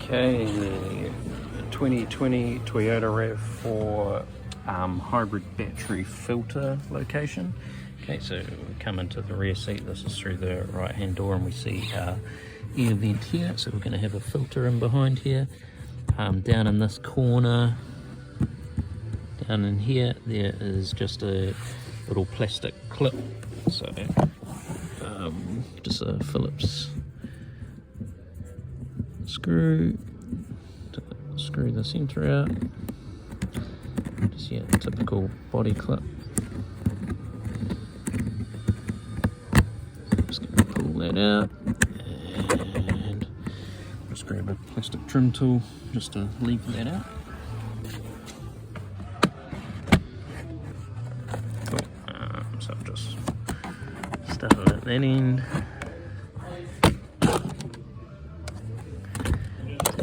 Okay, the 2020 Toyota RAV4 hybrid battery filter location. Okay, so we come into the rear seat. This is through the right hand door, and we see our air vent here. So we're going to have a filter in behind here. Down in this corner, down in here, there is just a little plastic clip. So just a Phillips screw to screw the center out. Just typical body clip. Just going to pull that out and just grab a plastic trim tool just to leave that out. Cool. So I've just started at that end.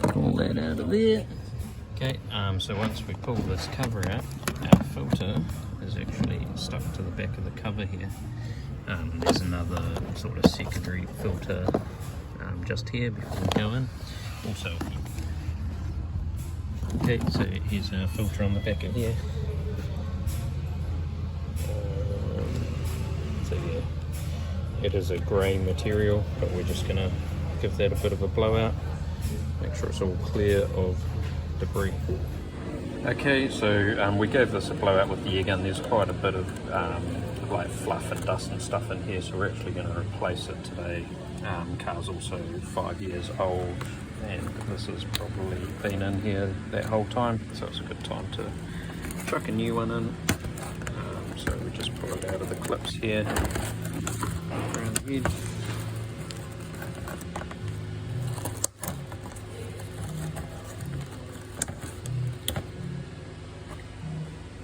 Pull that out of there. Okay, so once we pull this cover out, our filter is actually stuck to the back of the cover here. There's another sort of secondary filter just here before we go in. Also, okay, so here's our filter on the back of here. So yeah, it is a grey material, but we're just going to give that a bit of a blowout. Make sure it's all clear of debris. Okay, so we gave this a blowout with the air gun. There's quite a bit of like fluff and dust and stuff in here, so we're actually going to replace it today. Car's also 5 years old, and this has probably been in here that whole time, so it's a good time to chuck a new one in. So we just pull it out of the clips here, around the edge.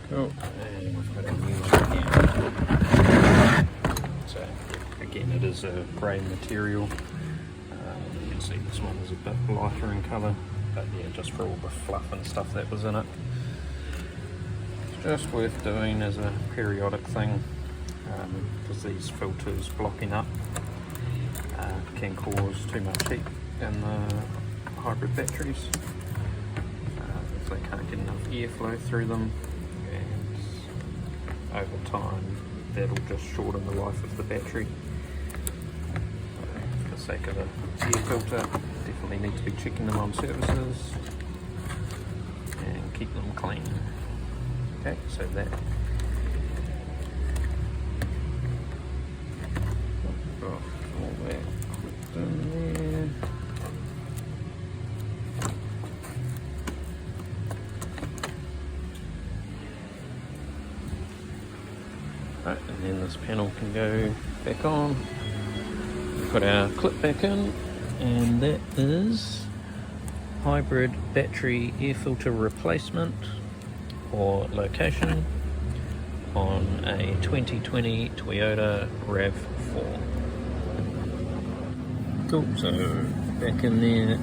Cool, and we've got a new one here. So again, it is a grey material. You can see this one is a bit lighter in colour, but yeah, just for all the fluff and stuff that was in it. It's just worth doing as a periodic thing, because these filters blocking up can cause too much heat in the hybrid batteries. If they can't get enough airflow through them, over time that'll just shorten the life of the battery. For the sake of the air filter, definitely need to be checking them on services and keep them clean. Okay, so that got all that clipped in there. Right, and then this panel can go back on. We've got our clip back in, and that is hybrid battery air filter replacement or location on a 2020 Toyota RAV4. Cool, so back in there,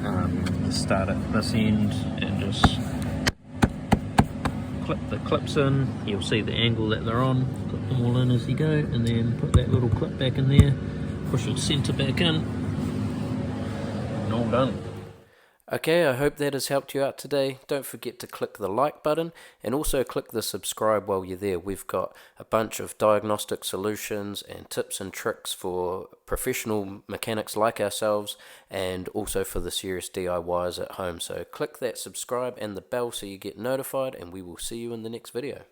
start at this end and just clip the clips in. You'll see the angle that they're on. Clip them all in as you go, and then put that little clip back in there, push it center back in, and all done. Okay, I hope that has helped you out today. Don't forget to click the like button and also click the subscribe while you're there. We've got a bunch of diagnostic solutions and tips and tricks for professional mechanics like ourselves, and also for the serious DIYers at home. So click that subscribe and the bell so you get notified, and we will see you in the next video.